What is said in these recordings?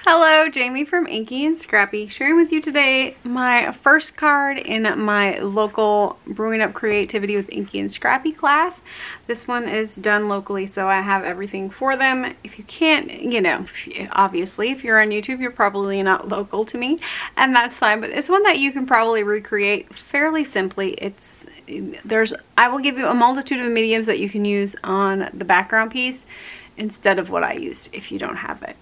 Hello, Jamie from Inky&Scrappy, sharing with you today my first card in my local Brewing Up Creativity with Inky&Scrappy class. This one is done locally, so I have everything for them. If you can't, obviously, if you're on YouTube, you're probably not local to me, and that's fine, but it's one that you can probably recreate fairly simply. I will give you a multitude of mediums that you can use on the background piece instead of what I used if you don't have it.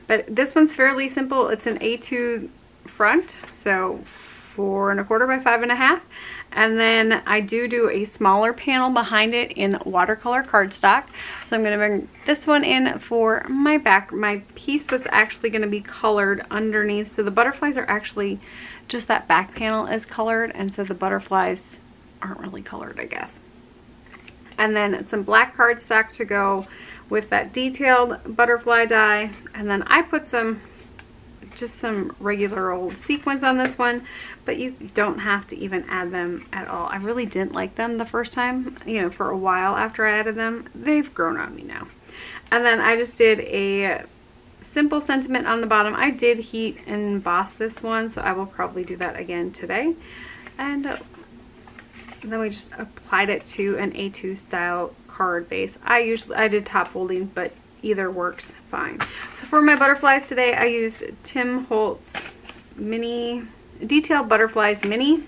But this one's fairly simple. It's an A2 front, so 4 1/4 by 5 1/2. And then I do a smaller panel behind it in Watercolor Cardstock. So I'm going to bring this one in for my piece that's actually going to be colored underneath. So the butterflies are actually, just that back panel is colored, and so the butterflies aren't really colored, I guess. And then some black cardstock to go with that detailed butterfly die, and then I put just some regular old sequins on this one, but you don't have to even add them at all. I really didn't like them the first time, for a while after I added them. They've grown on me now. And then I just did a simple sentiment on the bottom. I did heat and emboss this one, so I will probably do that again today. And then we just applied it to an A2 style card base. I did top folding, but either works fine. So for my butterflies today, I used Tim Holtz mini detailed butterflies mini.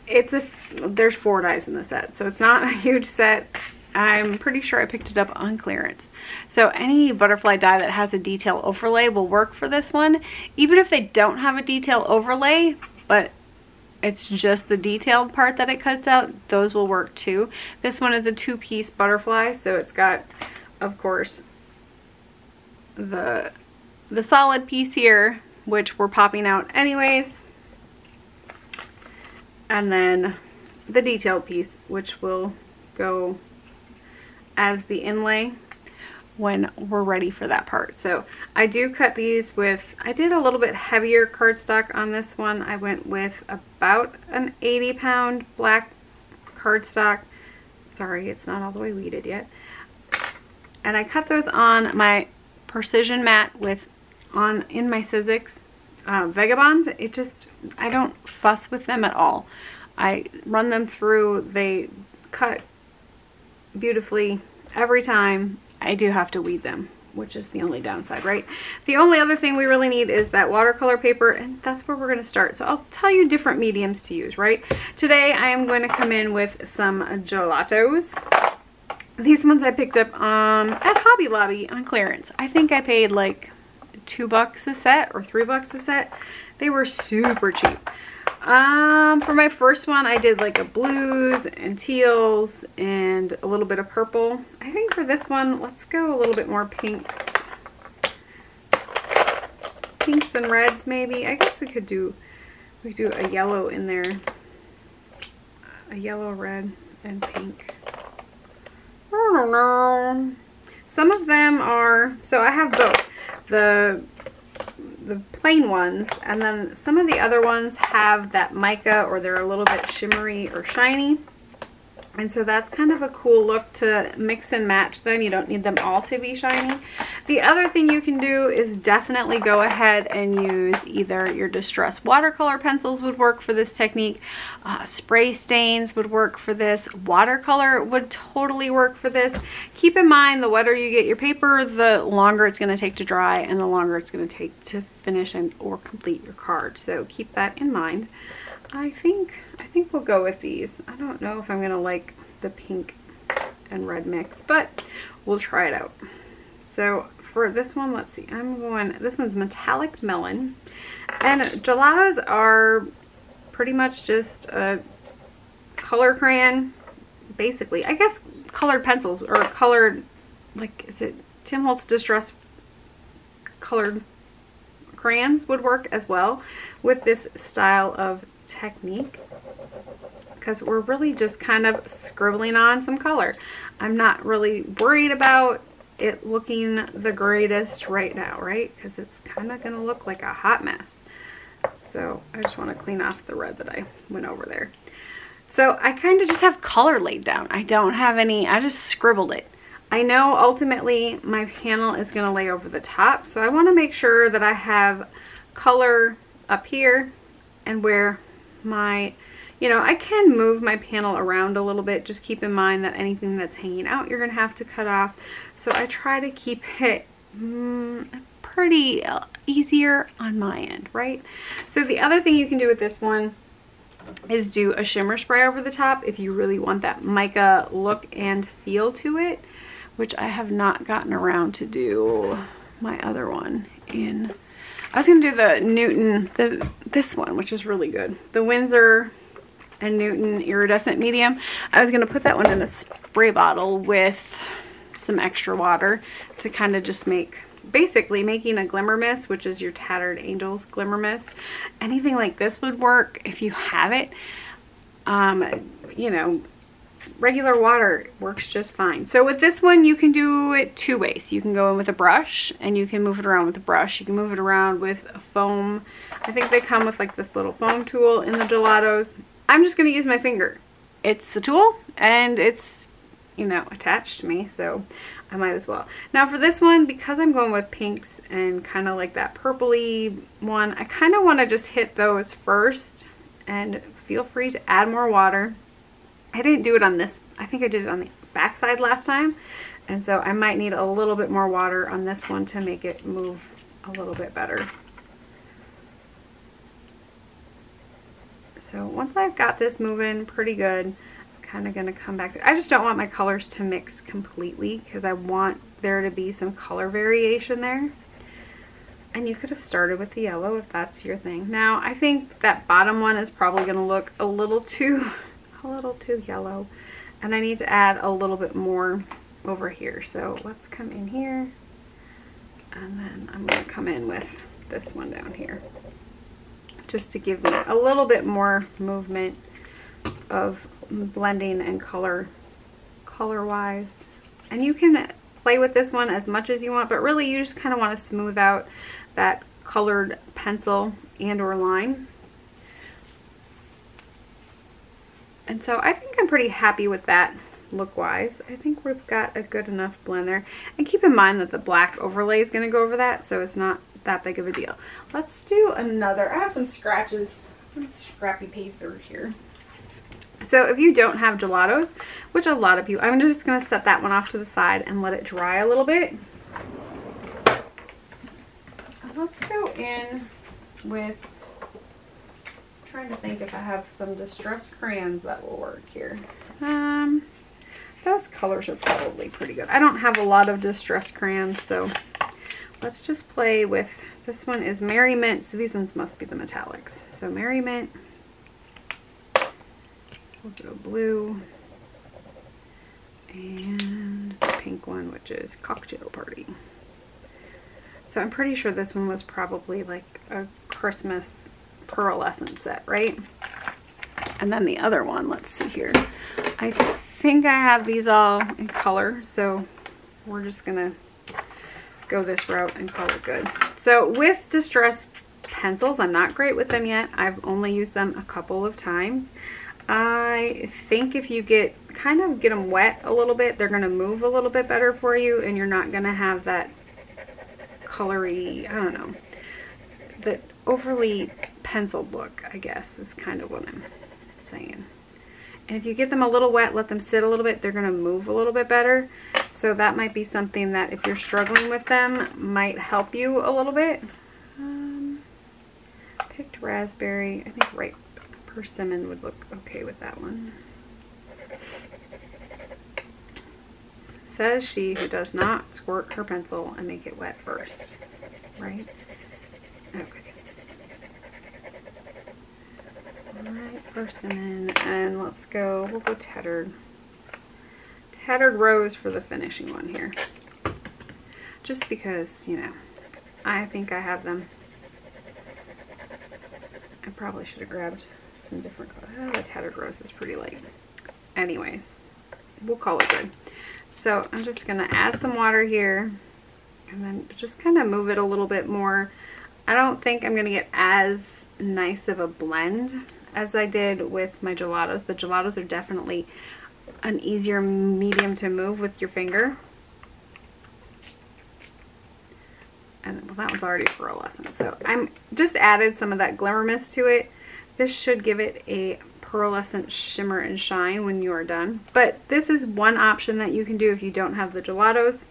There's 4 dies in the set, so it's not a huge set. I'm pretty sure I picked it up on clearance. So any butterfly die that has a detail overlay will work for this one, even if they don't have a detail overlay, but it's just the detailed part that it cuts out, those will work too. This one is a 2-piece butterfly, so it's got, of course, the solid piece here, which we're popping out anyways, and then the detailed piece, which will go as the inlay when we're ready for that part. So I do cut these with, I did a little bit heavier cardstock on this one. I went with about an 80-pound black cardstock. Sorry, it's not all the way weeded yet. And I cut those on my precision mat in my Sizzix Vagabond. I don't fuss with them at all. I run them through, they cut beautifully every time. I do have to weed them, which is the only downside, right? The only other thing we really need is that watercolor paper, and that's where we're going to start. So I'll tell you different mediums to use, right? Today I am going to come in with some Gelatos. These ones I picked up at Hobby Lobby on clearance. I think I paid like $2 a set or $3 a set. They were super cheap. For my first one, I did like a blues and teals and a little bit of purple. I think for this one, let's go a little bit more pinks. Pinks and reds maybe. I guess we could do a yellow in there. A yellow, red, and pink. I don't know. Some of them are, so I have both. The plain ones, and then some of the other ones have that mica, or they're a little bit shimmery or shiny, and so that's kind of a cool look to mix and match them. You don't need them all to be shiny. The other thing you can do is definitely go ahead and use either your Distress watercolor pencils would work for this technique, spray stains would work for this, watercolor would totally work for this. Keep in mind, the wetter you get your paper, the longer it's going to take to dry and the longer it's going to take to finish or complete your card, so keep that in mind. I think we'll go with these. I don't know if I'm going to like the pink and red mix, but we'll try it out. So for this one, let's see, this one's Metallic Melon, and Gelatos are pretty much just a color crayon, basically. I guess colored pencils, or colored, like, is it Tim Holtz Distress colored crayons would work as well with this style of technique, because we're really just kind of scribbling on some color. I'm not really worried about it looking the greatest right now, right? Because it's kind of going to look like a hot mess. So I just want to clean off the red that I went over there. So I kind of just have color laid down. I don't have any, I just scribbled it. I know ultimately my panel is going to lay over the top, so I want to make sure that I have color up here and where my, you know, I can move my panel around a little bit. Just keep in mind that anything that's hanging out you're going to have to cut off. So I try to keep it pretty easier on my end, right? So the other thing you can do with this one is do a shimmer spray over the top if you really want that mica look and feel to it, which I have not gotten around to do my other one in. I was going to do the Newton, this one, which is really good. The Winsor and Newton Iridescent Medium. I was going to put that one in a spray bottle with some extra water to kind of just make, basically making a glimmer mist, which is your Tattered Angels glimmer mist. Anything like this would work if you have it. You know, regular water works just fine. So with this one, you can do it two ways. You can go in with a brush and you can move it around with a brush. You can move it around with a foam. I think they come with like this little foam tool in the Gelatos. I'm just going to use my finger. It's a tool and it's, you know, attached to me, so I might as well. Now for this one, because I'm going with pinks and kind of like that purpley one, I kind of want to just hit those first, and feel free to add more water. I didn't do it on this. I think I did it on the back side last time, and so I might need a little bit more water on this one to make it move a little bit better. So once I've got this moving pretty good, I'm kind of going to come back. I just don't want my colors to mix completely because I want there to be some color variation there. And you could have started with the yellow if that's your thing. Now I think that bottom one is probably going to look a little too yellow, and I need to add a little bit more over here. So let's come in here, and then I'm going to come in with this one down here just to give me a little bit more movement of blending and color wise. And you can play with this one as much as you want, but really you just kind of want to smooth out that colored pencil and or line. And so I think I'm pretty happy with that look wise. I think we've got a good enough blend there. And keep in mind that the black overlay is going to go over that, so it's not that big of a deal. Let's do another. I have some scratches, some scrappy paper here. So if you don't have Gelatos, which a lot of people, I'm just going to set that one off to the side and let it dry a little bit. Let's go in with, I'm trying to think if I have some Distress crayons that will work here. Those colors are probably pretty good. I don't have a lot of Distress crayons, so let's just play with, this one is Merriment, so these ones must be the metallics. So Merriment, we'll go blue, and the pink one, which is Cocktail Party. So I'm pretty sure this one was probably like a Christmas pearlescent set, right? And then the other one, let's see here. I think I have these all in color, so we're just gonna go this route and call it good. So with Distress pencils, I'm not great with them yet. I've only used them a couple of times. I think if you get them wet a little bit, they're gonna move a little bit better for you, and you're not gonna have that colory, I don't know, the overly penciled look, I guess, is kind of what I'm saying. And if you get them a little wet, let them sit a little bit, they're going to move a little bit better. So that might be something that if you're struggling with them might help you a little bit. Picked raspberry. I think ripe persimmon would look okay with that one. Says she who does not squirt her pencil and make it wet first, right? Okay. Alright, persimmon, and let's go, we'll go tattered rose for the finishing one here. Just because, you know, I think I have them. I probably should have grabbed some different colors. Oh, the tattered rose is pretty light. Anyways, we'll call it good. So I'm just going to add some water here and then just kind of move it a little bit more. I don't think I'm going to get as nice of a blend as I did with my Gelatos. The Gelatos are definitely an easier medium to move with your finger. And well, that one's already pearlescent. So I'm just added some of that glimmer mist to it. This should give it a pearlescent shimmer and shine when you are done. But this is one option that you can do if you don't have the gelatos.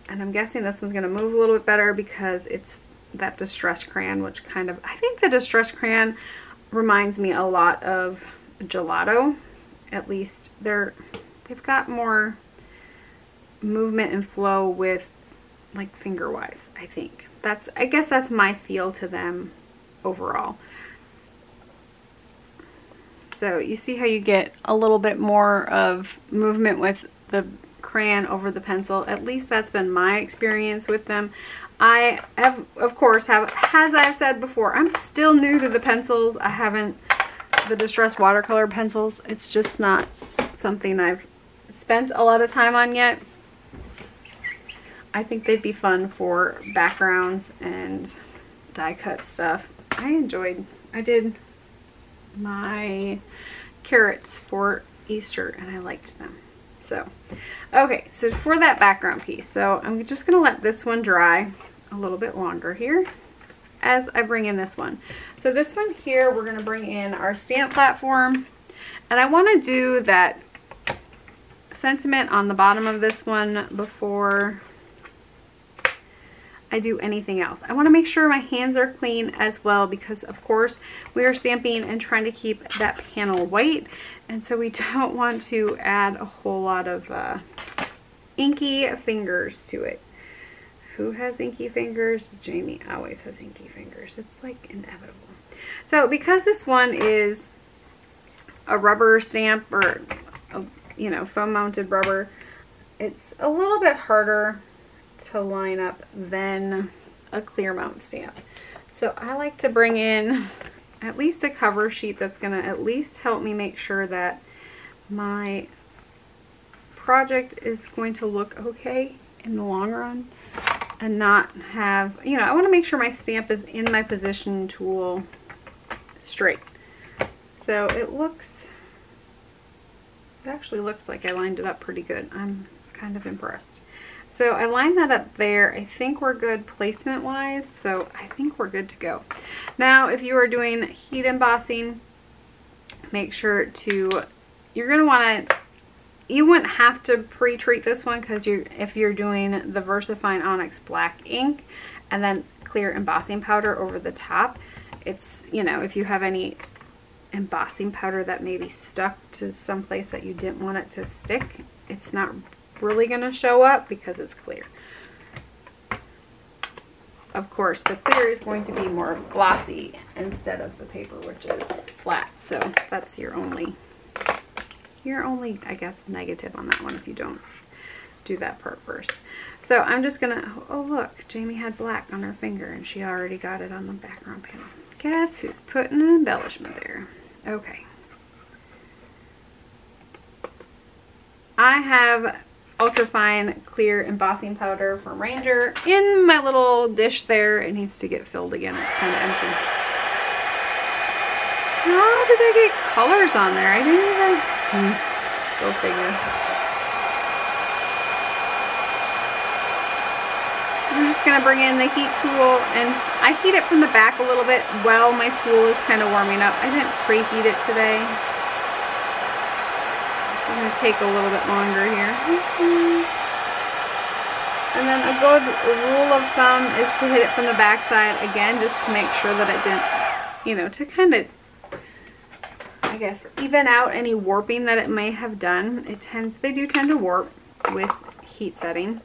And I'm guessing this one's going to move a little bit better because it's that Distress Crayon, which kind of, I think the Distress Crayon reminds me a lot of Gelato. At least they've got more movement and flow with like finger wise, I think. I guess that's my feel to them overall. So you see how you get a little bit more of movement with the crayon over the pencil. At least that's been my experience with them. I have, of course, as I've said before, I'm still new to the pencils. I haven't, the Distress watercolor pencils, it's just not something I've spent a lot of time on yet. I think they'd be fun for backgrounds and die cut stuff. I did my carrots for Easter and I liked them. So, okay, so for that background piece, so I'm just going to let this one dry a little bit longer here as I bring in this one. So this one here, we're going to bring in our stamp platform, and I want to do that sentiment on the bottom of this one before I do anything else. I want to make sure my hands are clean as well because of course we are stamping and trying to keep that panel white, and so we don't want to add a whole lot of inky fingers to it. Who has inky fingers? Jaime always has inky fingers. It's like inevitable. So because this one is a rubber stamp or you know, foam mounted rubber, it's a little bit harder to line up than a clear mount stamp. So I like to bring in at least a cover sheet that's going to at least help me make sure that my project is going to look okay in the long run and not have, you know, I want to make sure my stamp is in my position tool straight. So it actually looks like I lined it up pretty good. I'm kind of impressed. So I lined that up there. I think we're good placement wise, so I think we're good to go. Now if you are doing heat embossing, make sure to, you're going to want to, you wouldn't have to pre-treat this one because if you're doing the VersaFine Onyx black ink and then clear embossing powder over the top, it's, you know, if you have any embossing powder that may be stuck to some place that you didn't want it to stick, it's not really going to show up because it's clear. Of course, the clear is going to be more glossy instead of the paper, which is flat. So that's your only, I guess, negative on that one if you don't do that part first. So I'm just going to, oh look, Jaime had black on her finger and she already got it on the background panel. Guess who's putting an embellishment there? Okay. I have ultrafine clear embossing powder from Ranger in my little dish there. It needs to get filled again. It's kind of empty. How did I get colors on there? I didn't even... Go figure. So I'm just going to bring in the heat tool, and I heat it from the back a little bit while my tool is kind of warming up. I didn't preheat it today. I'm going to take a little bit longer here. And then a good rule of thumb is to hit it from the back side again, just to make sure that it didn't, you know, to kind of, I guess, even out any warping that it may have done. They do tend to warp with heat setting.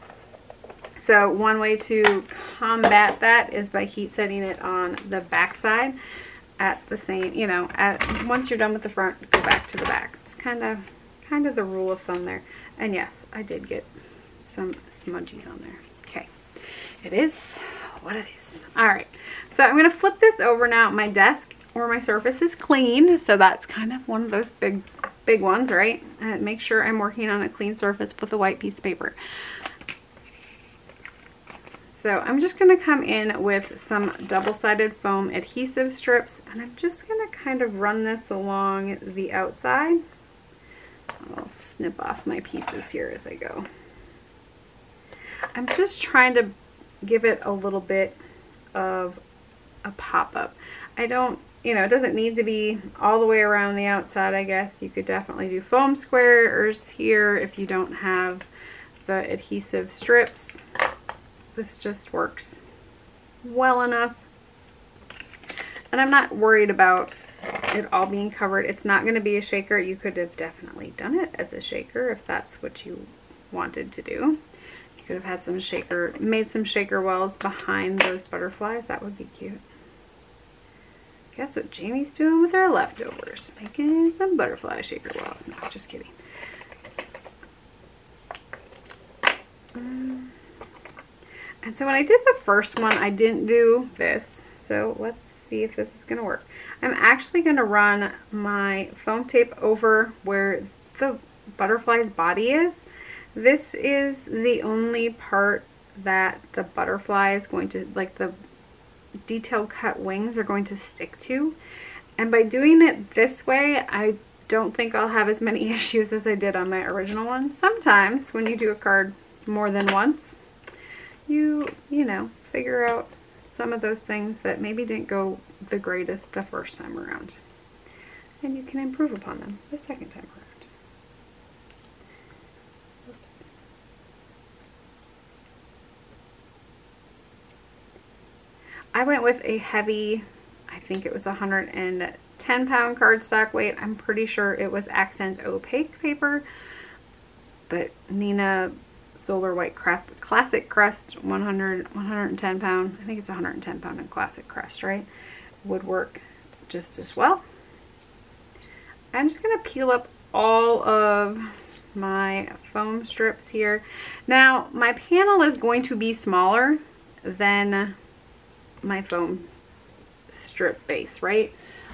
So one way to combat that is by heat setting it on the back side at the same, you know, once you're done with the front, go back to the back. It's kind of the rule of thumb there. And yes, I did get some smudgies on there. Okay, it is what it is. All right, so I'm going to flip this over now. My desk or my surface is clean, so that's kind of one of those big ones, right? Make sure I'm working on a clean surface with a white piece of paper. So I'm just going to come in with some double-sided foam adhesive strips, and I'm just going to kind of run this along the outside. I'll snip off my pieces here as I go. I'm just trying to give it a little bit of a pop-up. I don't, you know, it doesn't need to be all the way around the outside, I guess. You could definitely do foam squares here if you don't have the adhesive strips. This just works well enough. And I'm not worried about it all being covered. It's not going to be a shaker. You could have definitely done it as a shaker if that's what you wanted to do. You could have had some shaker, made some shaker wells behind those butterflies. That would be cute. Guess what Jamie's doing with our leftovers? Making some butterfly shaker wells. No, just kidding. And so when I did the first one, I didn't do this. So let's see if this is going to work. I'm actually going to run my foam tape over where the butterfly's body is. This is the only part that the butterfly is going to, like the detailed cut wings are going to stick to. And by doing it this way, I don't think I'll have as many issues as I did on my original one. Sometimes when you do a card more than once, you know, figure out some of those things that maybe didn't go the greatest the first time around. And you can improve upon them the second time around. Oops. I went with a heavy, I think it was 110-pound cardstock weight. I'm pretty sure it was Accent Opaque paper, but Nina Solar White Classic Crust 110 pound, I think it's 110 pound in Classic Crust, right? Would work just as well. I'm just going to peel up all of my foam strips here. Now my panel is going to be smaller than my foam strip base, right?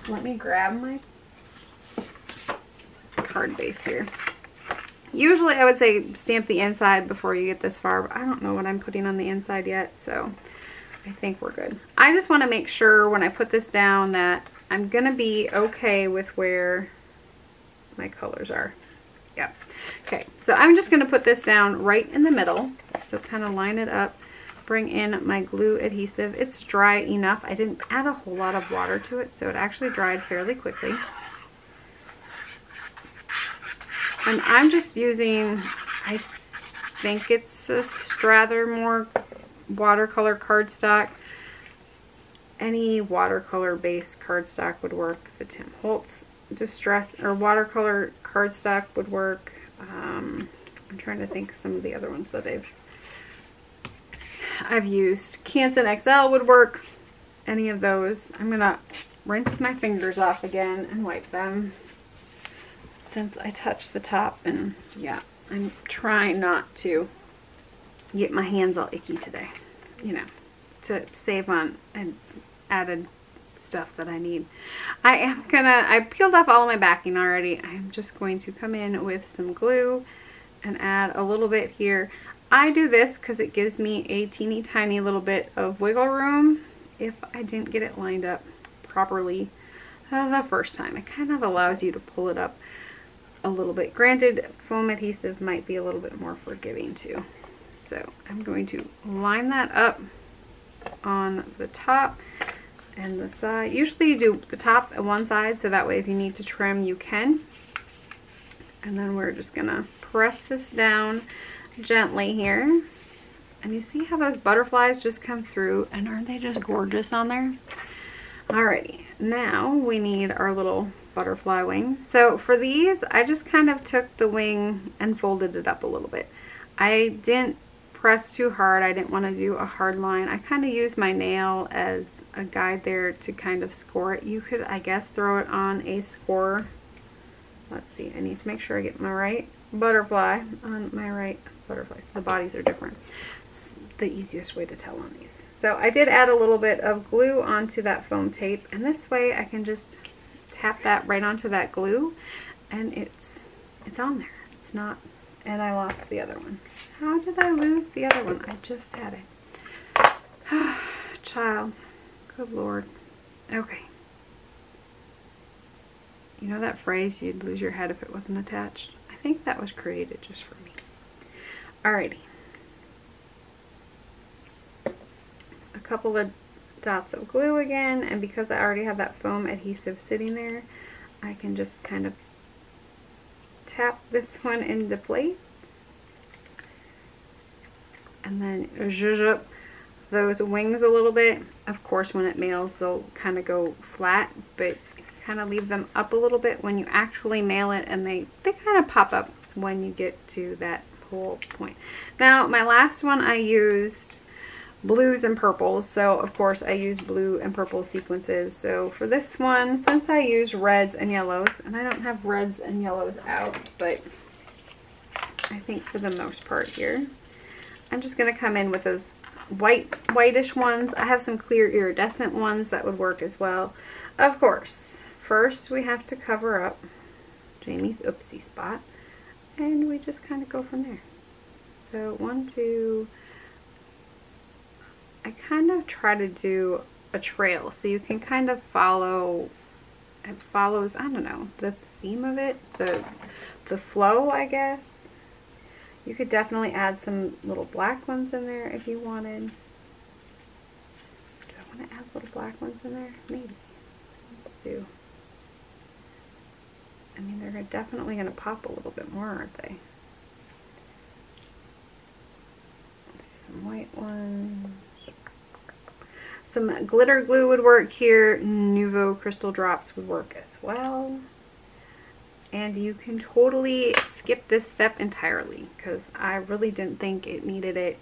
Let me grab my card base here. Usually I would say stamp the inside before you get this far, but I don't know what I'm putting on the inside yet, so I think we're good. I just want to make sure when I put this down that I'm going to be okay with where my colors are. Yep. Okay, so I'm just going to put this down right in the middle. So kind of line it up, bring in my glue adhesive. It's dry enough. I didn't add a whole lot of water to it, so it actually dried fairly quickly. And I'm just using, I think it's a Strathmore watercolor cardstock. Any watercolor based cardstock would work. The Tim Holtz Distress or watercolor cardstock would work. I'm trying to think of some of the other ones that I've used. Canson XL would work. Any of those. I'm gonna rinse my fingers off again and wipe them, since I touched the top, and yeah, I'm trying not to get my hands all icky today, you know, to save on and added stuff that I need. I peeled off all of my backing already. I'm just going to come in with some glue and add a little bit here. I do this because it gives me a teeny tiny little bit of wiggle room if I didn't get it lined up properly the first time. It kind of allows you to pull it up a little bit. Granted, foam adhesive might be a little bit more forgiving too. So I'm going to line that up on the top and the side. Usually you do the top and one side, so that way if you need to trim, you can. And then we're just gonna press this down gently here. And you see how those butterflies just come through, and aren't they just gorgeous on there? Alrighty, now we need our little butterfly wings. So for these, I just kind of took the wing and folded it up a little bit. I didn't press too hard. I didn't want to do a hard line. I kind of used my nail as a guide there to kind of score it. You could, I guess, throw it on a score. Let's see, I need to make sure I get my right butterfly on my right butterfly. So the bodies are different. It's the easiest way to tell on these. So I did add a little bit of glue onto that foam tape, and this way I can just tap that right onto that glue, and it's on there. It's not, and I lost the other one. How did I lose the other one? I just had it. Child. Good Lord. Okay. You know that phrase, you'd lose your head if it wasn't attached? I think that was created just for me. Alrighty. couple of dots of glue again, and because I already have that foam adhesive sitting there, I can just kind of tap this one into place and then zhuzh up those wings a little bit. Of course, when it mails, they'll kind of go flat, but kind of leave them up a little bit when you actually mail it, and they kind of pop up when you get to that whole point. Now, my last one I used blues and purples, so of course I used blue and purple sequences. So for this one, since I used reds and yellows, and I don't have reds and yellows out, but I think for the most part here, I'm just going to come in with those whitish ones. I have some clear iridescent ones that would work as well. Of course, first we have to cover up Jaime's oopsie spot, and we just kind of go from there. So 1, 2, I kind of try to do a trail so you can kind of follow, it follows, I don't know, the theme of it, the flow, I guess. You could definitely add some little black ones in there if you wanted. Do I want to add little black ones in there? Maybe. Let's do. I mean, they're definitely going to pop a little bit more, aren't they? Let's do some white ones. Some glitter glue would work here. Nouveau crystal drops would work as well. And you can totally skip this step entirely because I really didn't think it needed it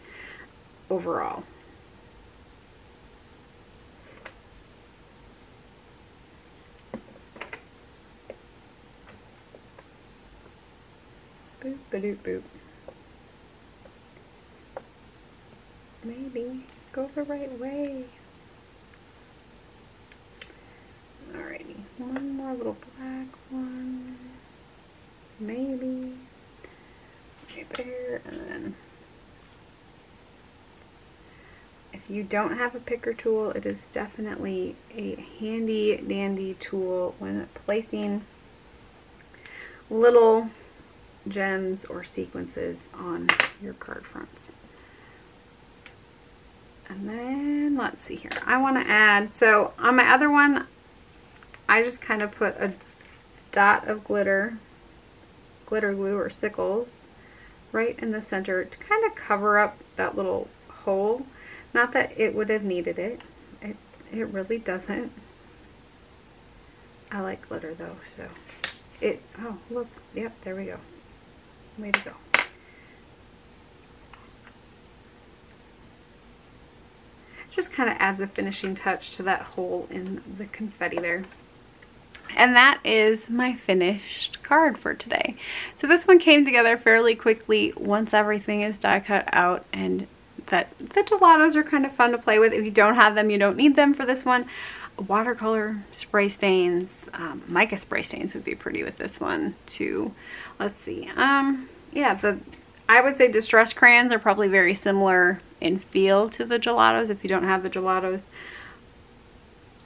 overall. Boop, ba-doop, boop. Maybe go the right way. Alrighty, one more little black one. Maybe right there, and then if you don't have a picker tool, it is definitely a handy dandy tool when placing little gems or sequences on your card fronts. And then let's see here, I want to add, so on my other one I just kind of put a dot of glitter glue or sickles right in the center to kind of cover up that little hole. Not that it would have needed it. It really doesn't. I like glitter though, so oh look, yep, there we go. Way to go. Just kind of adds a finishing touch to that hole in the confetti there. And that is my finished card for today. So this one came together fairly quickly once everything is die cut out, and that the gelatos are kind of fun to play with. If you don't have them, you don't need them for this one. Watercolor spray stains, mica spray stains would be pretty with this one too. Let's see, yeah, I would say Distress Crayons are probably very similar in feel to the gelatos if you don't have the gelatos.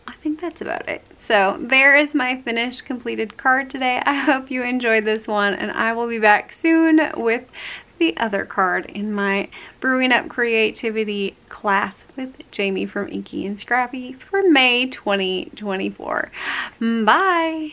I think that's about it. So there is my finished completed card today. I hope you enjoyed this one, and I will be back soon with the other card in my Brewing Up Creativity class with Jaime from Inky&Scrappy for May 2024. Bye!